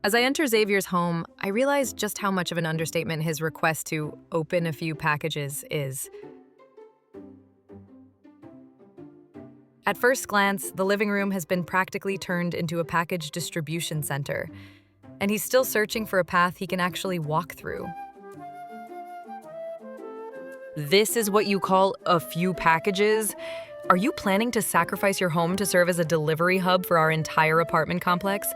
As I enter Xavier's home, I realize just how much of an understatement his request to open a few packages is. At first glance, the living room has been practically turned into a package distribution center, and he's still searching for a path he can actually walk through. This is what you call a few packages? Are you planning to sacrifice your home to serve as a delivery hub for our entire apartment complex?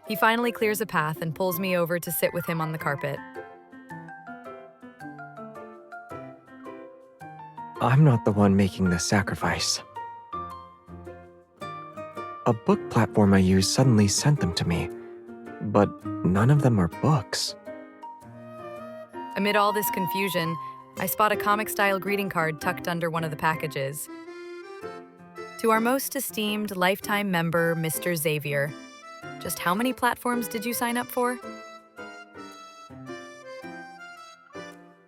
He finally clears a path and pulls me over to sit with him on the carpet. I'm not the one making this sacrifice. A book platform I use suddenly sent them to me, but none of them are books. Amid all this confusion, I spot a comic-style greeting card tucked under one of the packages. To our most esteemed lifetime member, Mr. Xavier, just how many platforms did you sign up for?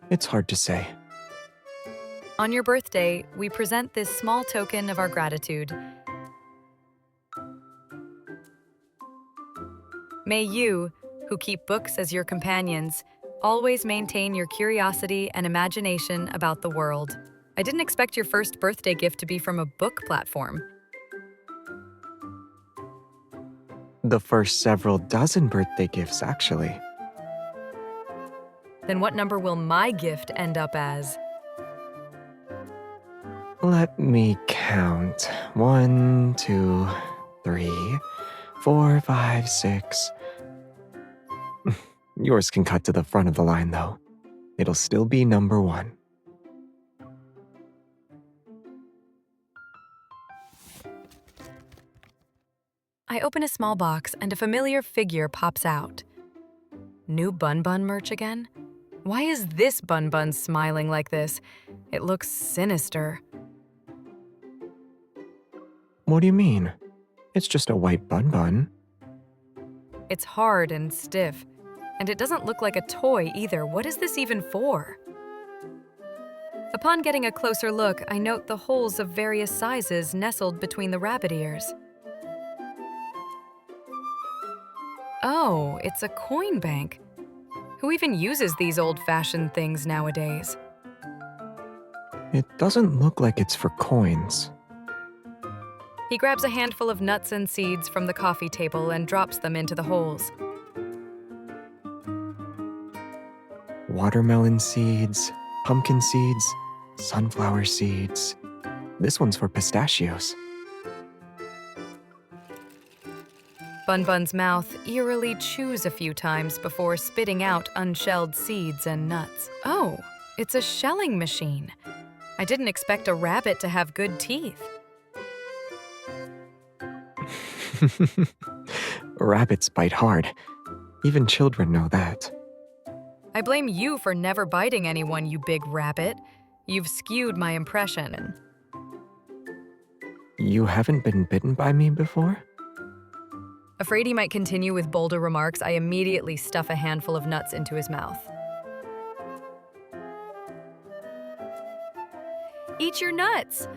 It's hard to say. On your birthday, we present this small token of our gratitude. May you, who keep books as your companions, always maintain your curiosity and imagination about the world. I didn't expect your first birthday gift to be from a book platform. The first several dozen birthday gifts, actually. Then what number will my gift end up as? Let me count. 1, 2, 3, 4, 5, 6. Yours can cut to the front of the line, though. It'll still be number 1. I open a small box and a familiar figure pops out. New Bun Bun merch again? Why is this Bun Bun smiling like this? It looks sinister. What do you mean? It's just a white bun bun. It's hard and stiff, and it doesn't look like a toy either. What is this even for? Upon getting a closer look, I note the holes of various sizes nestled between the rabbit ears. Oh, it's a coin bank. Who even uses these old-fashioned things nowadays? It doesn't look like it's for coins. He grabs a handful of nuts and seeds from the coffee table and drops them into the holes. Watermelon seeds, pumpkin seeds, sunflower seeds. This one's for pistachios. Bun Bun's mouth eerily chews a few times before spitting out unshelled seeds and nuts. Oh, it's a shelling machine. I didn't expect a rabbit to have good teeth. Rabbits bite hard. Even children know that. I blame you for never biting anyone, you big rabbit. You've skewed my impression. You haven't been bitten by me before? Afraid he might continue with bolder remarks, I immediately stuff a handful of nuts into his mouth. Eat your nuts!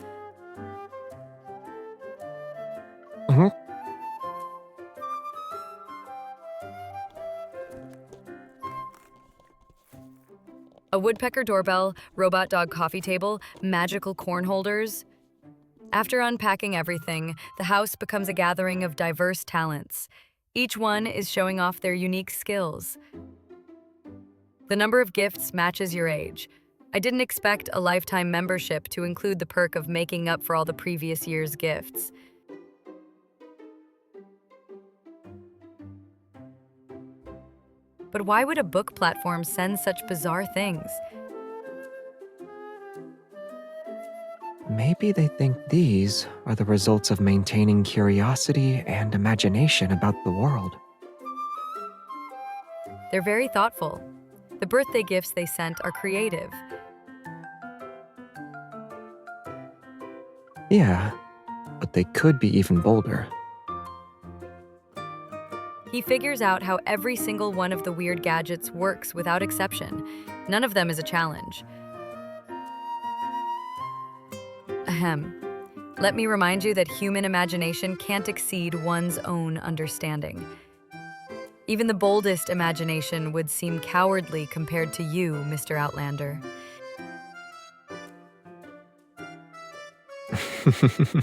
Mm-hmm. A woodpecker doorbell, robot dog coffee table, magical corn holders. After unpacking everything, the house becomes a gathering of diverse talents. Each one is showing off their unique skills. The number of gifts matches your age. I didn't expect a lifetime membership to include the perk of making up for all the previous year's gifts. But why would a book platform send such bizarre things? Maybe they think these are the results of maintaining curiosity and imagination about the world. They're very thoughtful. The birthday gifts they sent are creative. Yeah, but they could be even bolder. He figures out how every single one of the weird gadgets works without exception. None of them is a challenge. Ahem. Let me remind you that human imagination can't exceed one's own understanding. Even the boldest imagination would seem cowardly compared to you, Mr. Outlander.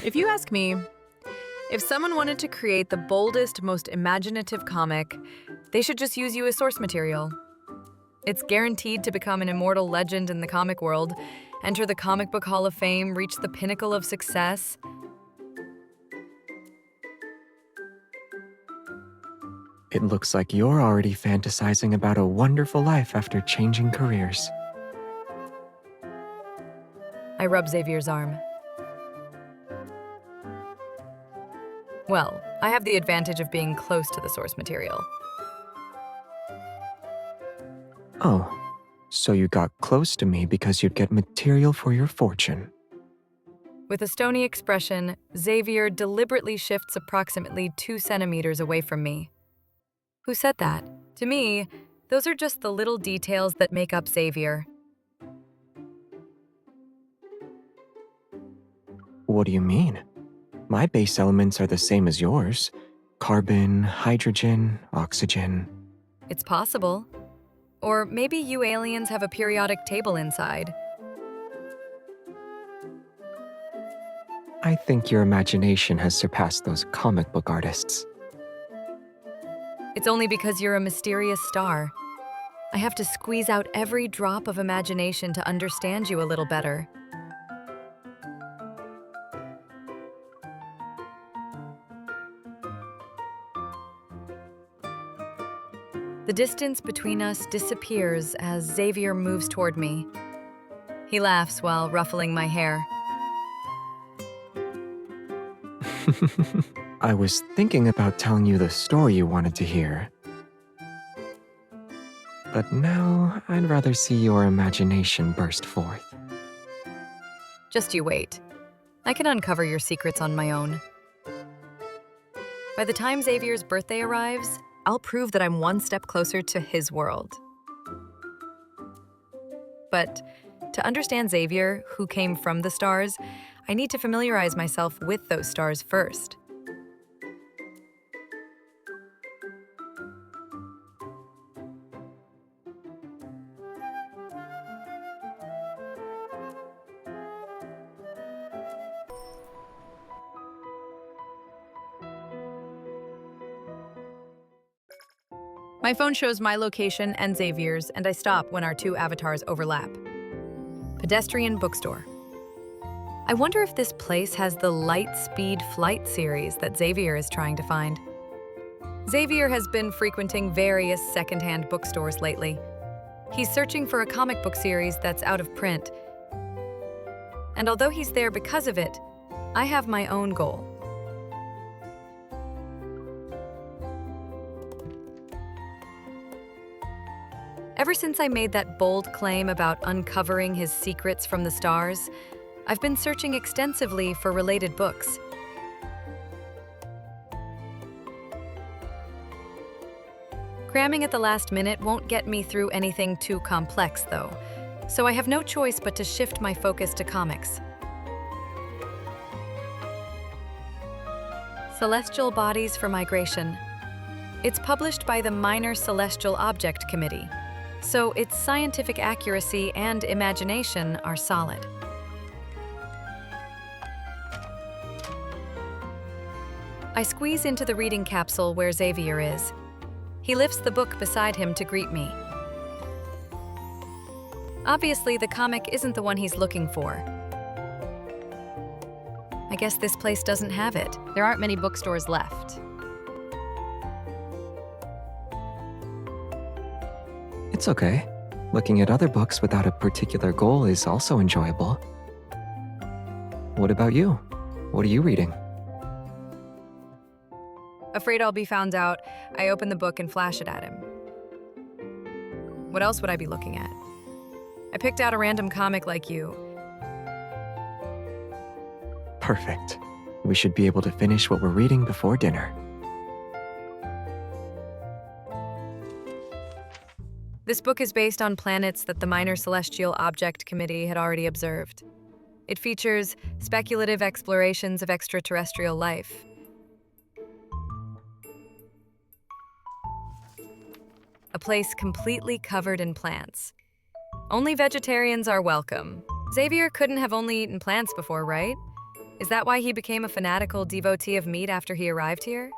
If you ask me, if someone wanted to create the boldest, most imaginative comic, they should just use you as source material. It's guaranteed to become an immortal legend in the comic world, enter the Comic Book Hall of Fame, reach the pinnacle of success. It looks like you're already fantasizing about a wonderful life after changing careers. I rub Xavier's arm. Well, I have the advantage of being close to the source material. Oh, so you got close to me because you'd get material for your fortune. With a stony expression, Xavier deliberately shifts approximately 2 centimeters away from me. Who said that? To me, those are just the little details that make up Xavier. What do you mean? My base elements are the same as yours. Carbon, hydrogen, oxygen. It's possible. Or maybe you aliens have a periodic table inside. I think your imagination has surpassed those comic book artists. It's only because you're a mysterious star. I have to squeeze out every drop of imagination to understand you a little better. The distance between us disappears as Xavier moves toward me. He laughs while ruffling my hair. I was thinking about telling you the story you wanted to hear. But now, I'd rather see your imagination burst forth. Just you wait. I can uncover your secrets on my own. By the time Xavier's birthday arrives, I'll prove that I'm one step closer to his world. But to understand Xavier, who came from the stars, I need to familiarize myself with those stars first. My phone shows my location and Xavier's, and I stop when our 2 avatars overlap. Pedestrian bookstore. I wonder if this place has the Light Speed Flight series that Xavier is trying to find. Xavier has been frequenting various secondhand bookstores lately. He's searching for a comic book series that's out of print. And although he's there because of it, I have my own goal. Ever since I made that bold claim about uncovering his secrets from the stars, I've been searching extensively for related books. Cramming at the last minute won't get me through anything too complex, though, so I have no choice but to shift my focus to comics. Celestial Bodies for Migration. It's published by the Minor Celestial Object Committee, so its scientific accuracy and imagination are solid. I squeeze into the reading capsule where Xavier is. He lifts the book beside him to greet me. Obviously, the comic isn't the one he's looking for. I guess this place doesn't have it. There aren't many bookstores left. It's okay. Looking at other books without a particular goal is also enjoyable. What about you? What are you reading? Afraid I'll be found out, I open the book and flash it at him. What else would I be looking at? I picked out a random comic like you. Perfect. We should be able to finish what we're reading before dinner. This book is based on planets that the Minor Celestial Object Committee had already observed. It features speculative explorations of extraterrestrial life. A place completely covered in plants. Only vegetarians are welcome. Xavier couldn't have only eaten plants before, right? Is that why he became a fanatical devotee of meat after he arrived here?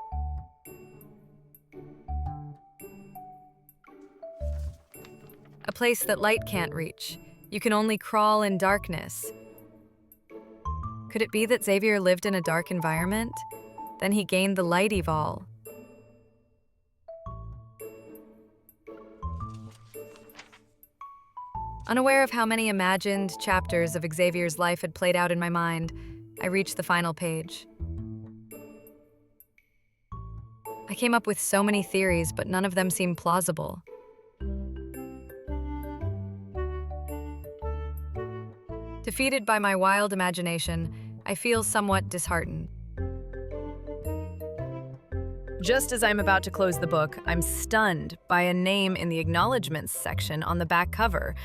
A place that light can't reach. You can only crawl in darkness. Could it be that Xavier lived in a dark environment? Then he gained the light evol. Unaware of how many imagined chapters of Xavier's life had played out in my mind, I reached the final page. I came up with so many theories, but none of them seemed plausible. Defeated by my wild imagination, I feel somewhat disheartened. Just as I'm about to close the book, I'm stunned by a name in the acknowledgments section on the back cover.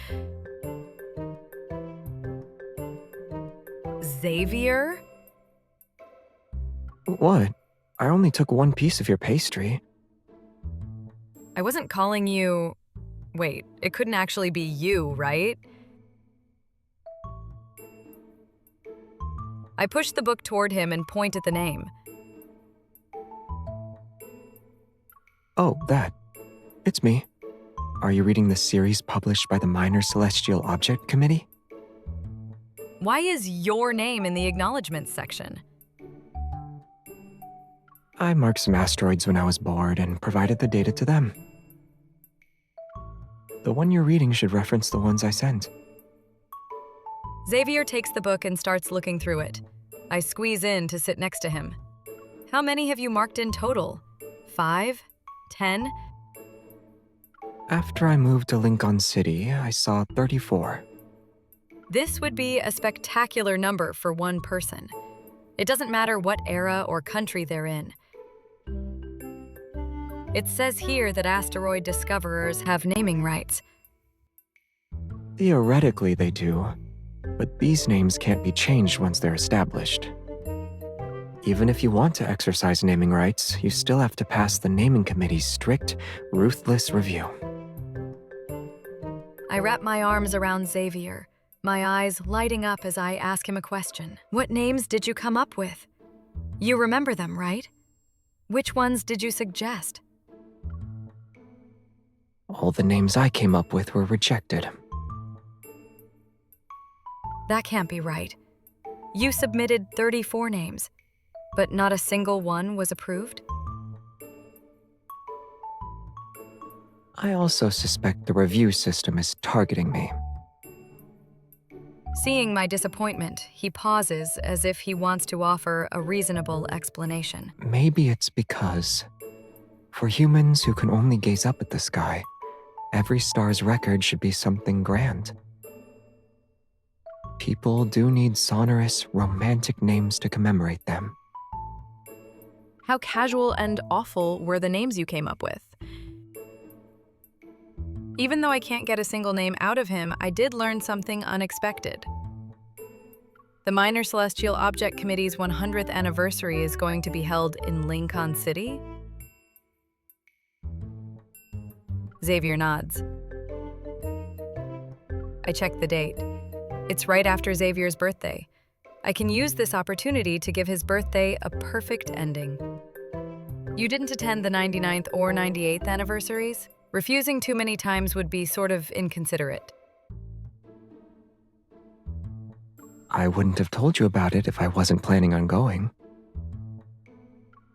Xavier? What? I only took one piece of your pastry. I wasn't calling you... Wait, it couldn't actually be you, right? I pushed the book toward him and pointed the name. Oh, that. It's me. Are you reading the series published by the Minor Celestial Object Committee? Why is your name in the acknowledgments section? I marked some asteroids when I was bored and provided the data to them. The one you're reading should reference the ones I sent. Xavier takes the book and starts looking through it. I squeeze in to sit next to him. How many have you marked in total? 5? 10? After I moved to Lincoln City, I saw 34. This would be a spectacular number for one person. It doesn't matter what era or country they're in. It says here that asteroid discoverers have naming rights. Theoretically, they do, but these names can't be changed once they're established. Even if you want to exercise naming rights, you still have to pass the naming committee's strict, ruthless review. I wrap my arms around Xavier, my eyes lighting up as I ask him a question. What names did you come up with? You remember them, right? Which ones did you suggest? All the names I came up with were rejected. That can't be right. You submitted 34 names, but not a single one was approved? I also suspect the review system is targeting me. Seeing my disappointment, he pauses as if he wants to offer a reasonable explanation. Maybe it's because, for humans who can only gaze up at the sky, every star's record should be something grand. People do need sonorous, romantic names to commemorate them. How casual and awful were the names you came up with? Even though I can't get a single name out of him, I did learn something unexpected. The Minor Celestial Object Committee's 100th anniversary is going to be held in Lincoln City? Xavier nods. I check the date. It's right after Xavier's birthday. I can use this opportunity to give his birthday a perfect ending. You didn't attend the 99th or 98th anniversaries? Refusing too many times would be sort of inconsiderate. I wouldn't have told you about it if I wasn't planning on going.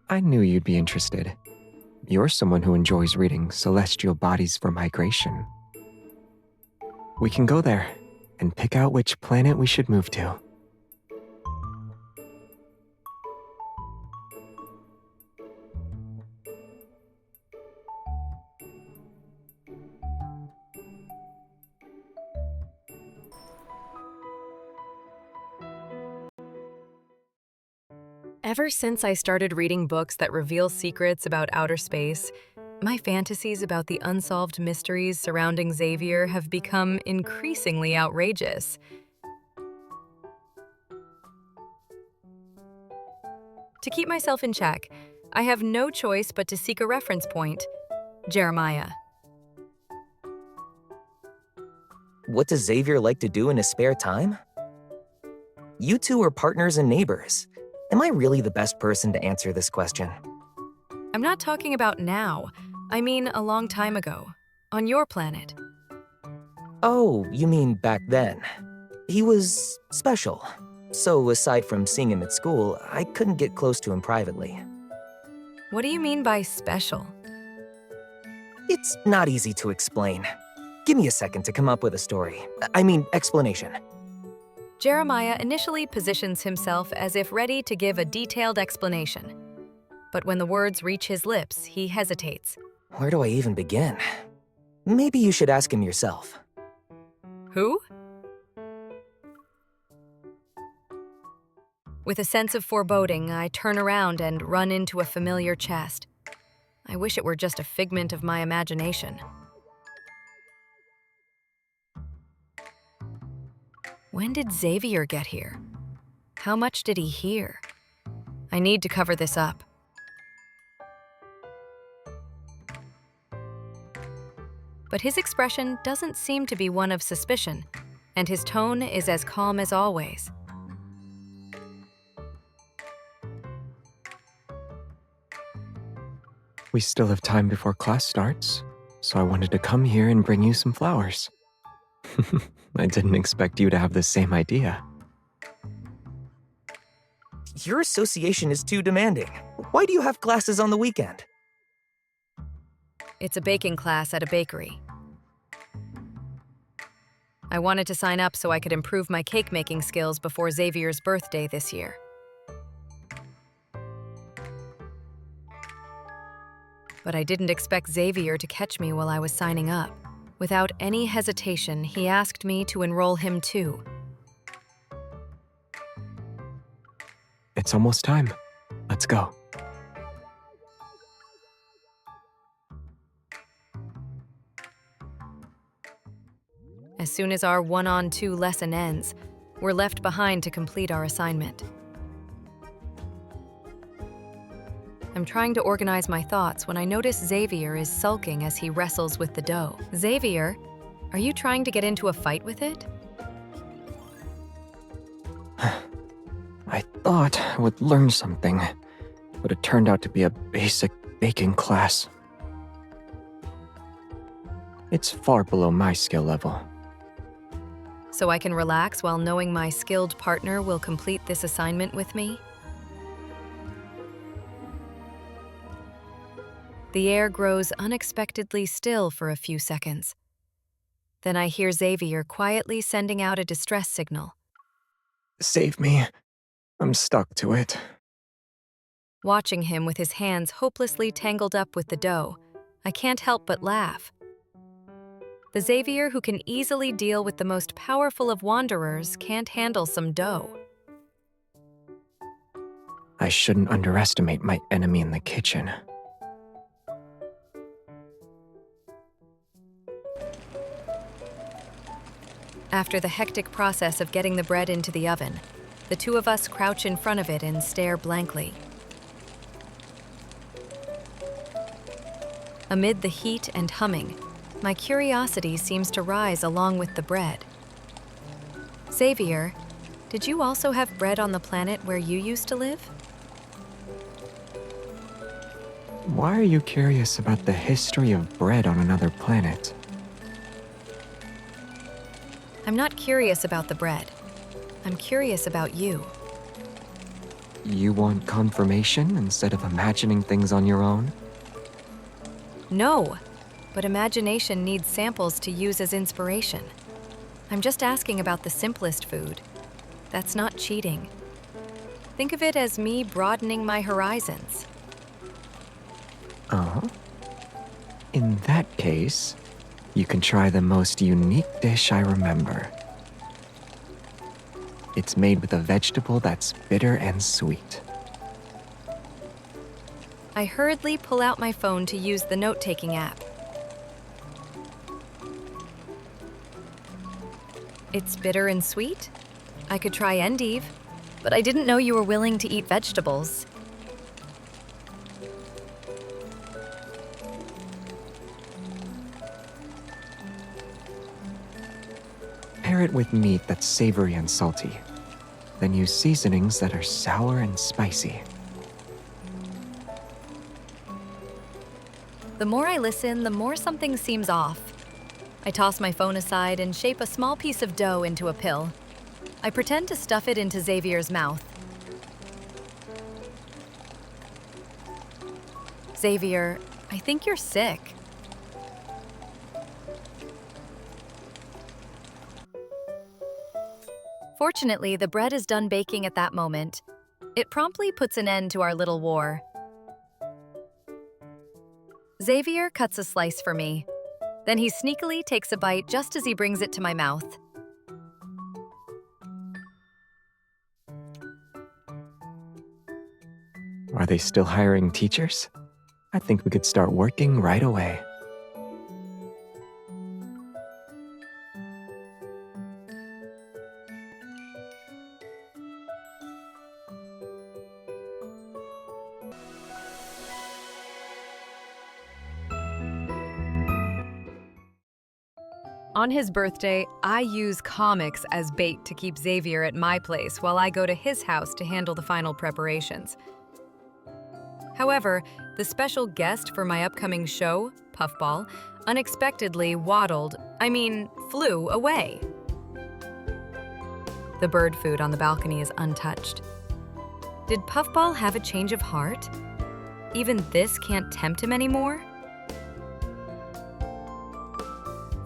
I knew you'd be interested. You're someone who enjoys reading Celestial Bodies for Migration. We can go there and pick out which planet we should move to. Ever since I started reading books that reveal secrets about outer space, my fantasies about the unsolved mysteries surrounding Xavier have become increasingly outrageous. To keep myself in check, I have no choice but to seek a reference point. Jeremiah. What does Xavier like to do in his spare time? You two are partners and neighbors. Am I really the best person to answer this question? I'm not talking about now. I mean a long time ago. On your planet. Oh, you mean back then. He was special. So aside from seeing him at school, I couldn't get close to him privately. What do you mean by special? It's not easy to explain. Give me a second to come up with a story. I mean, explanation. Jeremiah initially positions himself as if ready to give a detailed explanation. But when the words reach his lips, he hesitates. Where do I even begin? Maybe you should ask him yourself. Who? With a sense of foreboding, I turn around and run into a familiar chest. I wish it were just a figment of my imagination. When did Xavier get here? How much did he hear? I need to cover this up. But his expression doesn't seem to be one of suspicion, and his tone is as calm as always. We still have time before class starts, so I wanted to come here and bring you some flowers. I didn't expect you to have the same idea. Your association is too demanding. Why do you have classes on the weekend? It's a baking class at a bakery. I wanted to sign up so I could improve my cake-making skills before Xavier's birthday this year. But I didn't expect Xavier to catch me while I was signing up. Without any hesitation, he asked me to enroll him too. It's almost time. Let's go. As soon as our one-on-two lesson ends, we're left behind to complete our assignment. I'm trying to organize my thoughts when I notice Xavier is sulking as he wrestles with the dough. Xavier, are you trying to get into a fight with it? I thought I would learn something, but it turned out to be a basic baking class. It's far below my skill level. So I can relax while knowing my skilled partner will complete this assignment with me? The air grows unexpectedly still for a few seconds. Then I hear Xavier quietly sending out a distress signal. Save me. I'm stuck to it. Watching him with his hands hopelessly tangled up with the dough, I can't help but laugh. The Xavier who can easily deal with the most powerful of wanderers can't handle some dough. I shouldn't underestimate my enemy in the kitchen. After the hectic process of getting the bread into the oven, the two of us crouch in front of it and stare blankly. Amid the heat and humming, my curiosity seems to rise along with the bread. Xavier, did you also have bread on the planet where you used to live? Why are you curious about the history of bread on another planet? I'm not curious about the bread. I'm curious about you. You want confirmation instead of imagining things on your own? No, but imagination needs samples to use as inspiration. I'm just asking about the simplest food. That's not cheating. Think of it as me broadening my horizons. In that case, you can try the most unique dish I remember. It's made with a vegetable that's bitter and sweet. I hurriedly pull out my phone to use the note-taking app. It's bitter and sweet? I could try endive, but I didn't know you were willing to eat vegetables. it with meat that's savory and salty. Then use seasonings that are sour and spicy. The more I listen, the more something seems off. I toss my phone aside and shape a small piece of dough into a pill. I pretend to stuff it into Xavier's mouth. Xavier, I think you're sick. Fortunately, the bread is done baking at that moment. It promptly puts an end to our little war. Xavier cuts a slice for me. Then he sneakily takes a bite just as he brings it to my mouth. Are they still hiring teachers? I think we could start working right away. On his birthday, I use comics as bait to keep Xavier at my place while I go to his house to handle the final preparations. However, the special guest for my upcoming show, Puffball, unexpectedly flew away. The bird food on the balcony is untouched. Did Puffball have a change of heart? Even this can't tempt him anymore?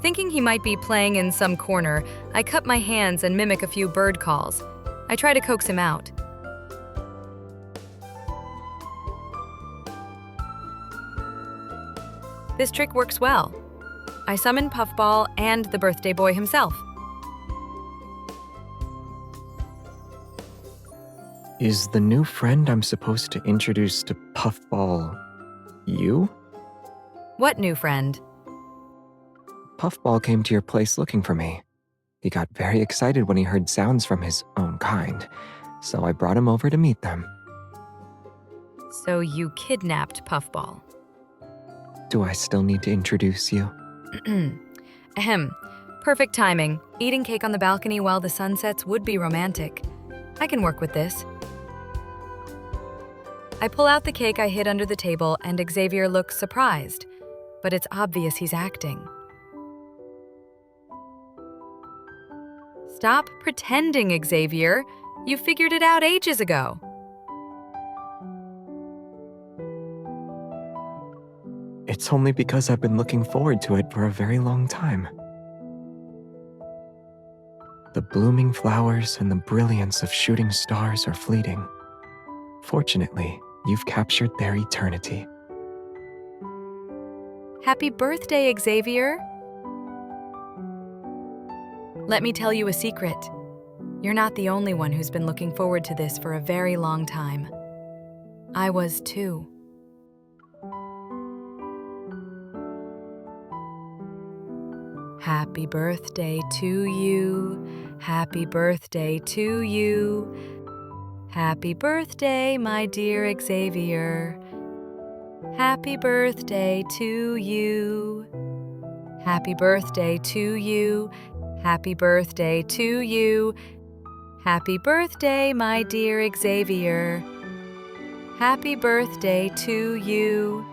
Thinking he might be playing in some corner, I cup my hands and mimic a few bird calls. I try to coax him out. This trick works well. I summon Puffball and the birthday boy himself. Is the new friend I'm supposed to introduce to Puffball you? What new friend? Puffball came to your place looking for me. He got very excited when he heard sounds from his own kind, so I brought him over to meet them. So you kidnapped Puffball. Do I still need to introduce you? Ahem. Perfect timing. Eating cake on the balcony while the sun sets would be romantic. I can work with this. I pull out the cake I hid under the table and Xavier looks surprised, but it's obvious he's acting. Stop pretending, Xavier. You figured it out ages ago. It's only because I've been looking forward to it for a very long time. The blooming flowers and the brilliance of shooting stars are fleeting. Fortunately, you've captured their eternity. Happy birthday, Xavier. Let me tell you a secret. You're not the only one who's been looking forward to this for a very long time. I was too. Happy birthday to you. Happy birthday to you. Happy birthday, my dear Xavier. Happy birthday to you. Happy birthday to you. Happy birthday to you. Happy birthday, my dear Xavier. Happy birthday to you.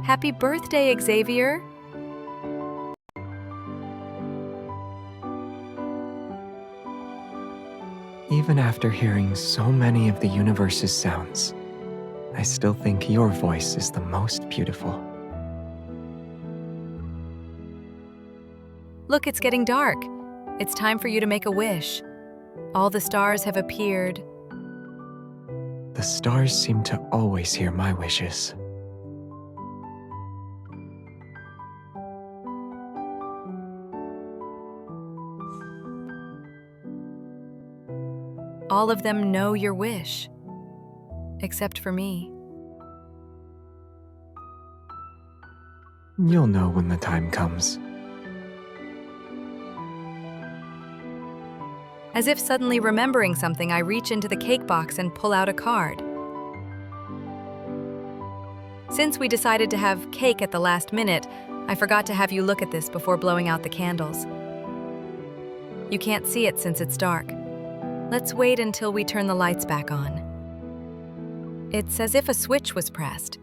Happy birthday, Xavier. Even after hearing so many of the universe's sounds, I still think your voice is the most beautiful. Look, it's getting dark. It's time for you to make a wish. All the stars have appeared. The stars seem to always hear my wishes. All of them know your wish, except for me. You'll know when the time comes. As if suddenly remembering something, I reach into the cake box and pull out a card. Since we decided to have cake at the last minute, I forgot to have you look at this before blowing out the candles. You can't see it since it's dark. Let's wait until we turn the lights back on. It's as if a switch was pressed.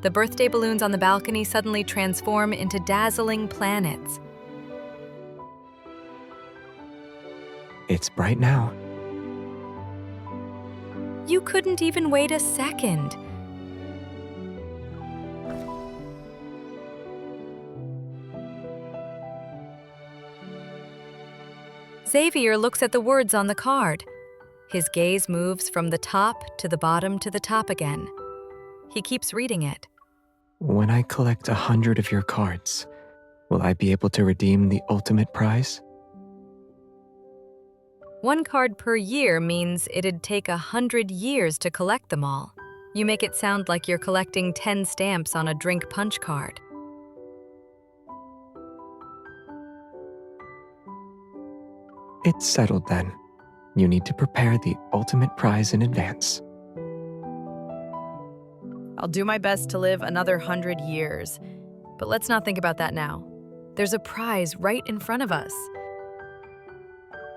The birthday balloons on the balcony suddenly transform into dazzling planets. It's bright now. You couldn't even wait a second. Xavier looks at the words on the card. His gaze moves from the top to the bottom to the top again. He keeps reading it. When I collect 100 of your cards, will I be able to redeem the ultimate prize? 1 card per year means it'd take 100 years to collect them all. You make it sound like you're collecting 10 stamps on a drink punch card. It's settled then. You need to prepare the ultimate prize in advance. I'll do my best to live another 100 years. But let's not think about that now. There's a prize right in front of us.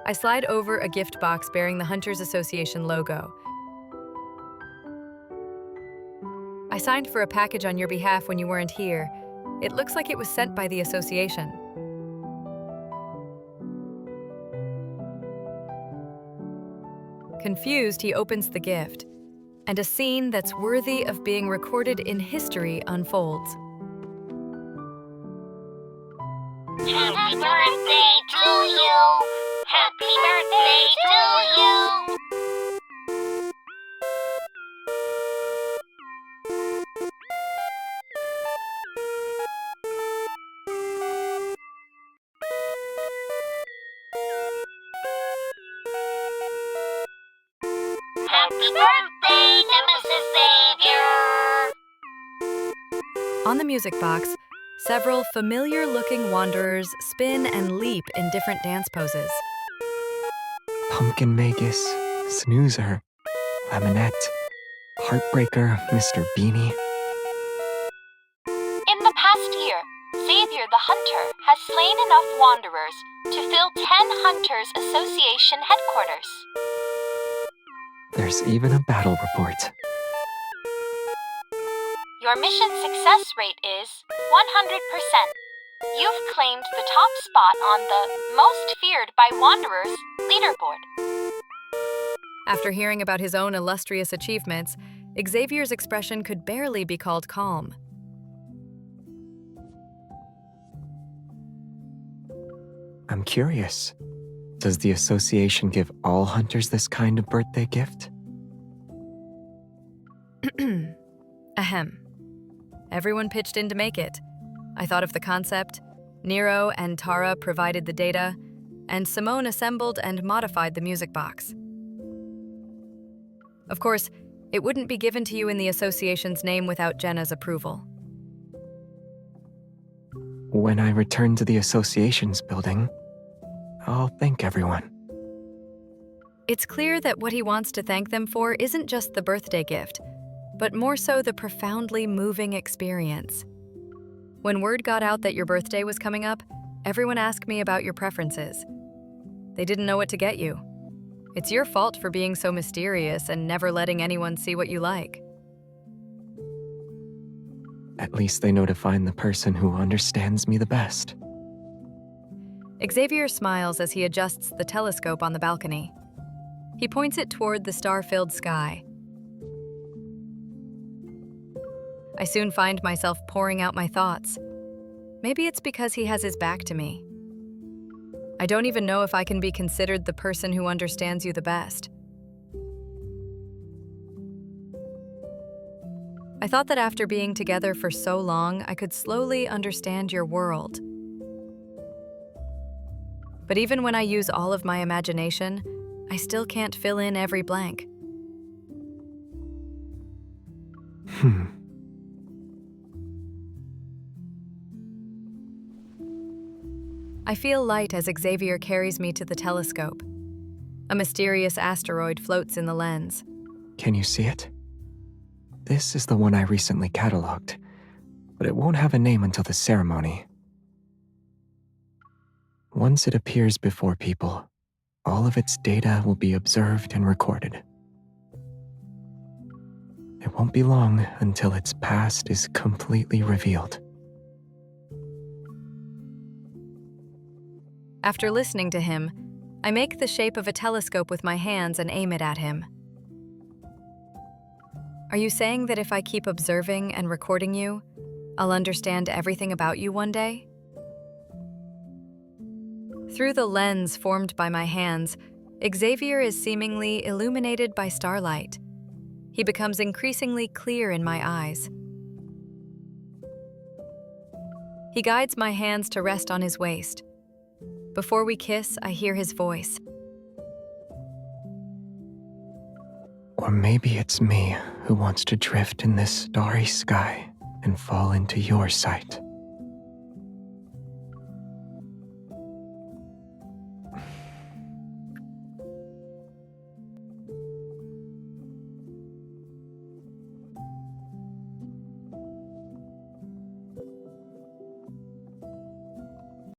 I slide over a gift box bearing the Hunters Association logo. I signed for a package on your behalf when you weren't here. It looks like it was sent by the association. Confused, he opens the gift, and a scene that's worthy of being recorded in history unfolds. Happy birthday to you! Happy birthday to you! Happy birthday, Nemesis Xavier! On the music box, several familiar-looking wanderers spin and leap in different dance poses. Pumpkin Magus, Snoozer, Lemonette, Heartbreaker, Mr. Beanie. In the past year, Xavier the Hunter has slain enough wanderers to fill 10 Hunters Association headquarters. There's even a battle report. Your mission success rate is 100%. You've claimed the top spot on the Most Feared by Wanderers leaderboard. After hearing about his own illustrious achievements, Xavier's expression could barely be called calm. I'm curious. Does the association give all hunters this kind of birthday gift? Ahem. Everyone pitched in to make it. I thought of the concept, Nero and Tara provided the data, and Simone assembled and modified the music box. Of course, it wouldn't be given to you in the association's name without Jenna's approval. When I return to the association's building, I'll thank everyone. It's clear that what he wants to thank them for isn't just the birthday gift, but more so the profoundly moving experience. When word got out that your birthday was coming up, everyone asked me about your preferences. They didn't know what to get you. It's your fault for being so mysterious and never letting anyone see what you like. At least they know to find the person who understands me the best. Xavier smiles as he adjusts the telescope on the balcony. He points it toward the star-filled sky. I soon find myself pouring out my thoughts. Maybe it's because he has his back to me. I don't even know if I can be considered the person who understands you the best. I thought that after being together for so long, I could slowly understand your world. But even when I use all of my imagination, I still can't fill in every blank. I feel light as Xavier carries me to the telescope. A mysterious asteroid floats in the lens. Can you see it? This is the one I recently cataloged, but it won't have a name until the ceremony. Once it appears before people, all of its data will be observed and recorded. It won't be long until its past is completely revealed. After listening to him, I make the shape of a telescope with my hands and aim it at him. Are you saying that if I keep observing and recording you, I'll understand everything about you one day? Through the lens formed by my hands, Xavier is seemingly illuminated by starlight. He becomes increasingly clear in my eyes. He guides my hands to rest on his waist. Before we kiss, I hear his voice. Or maybe it's me who wants to drift in this starry sky and fall into your sight.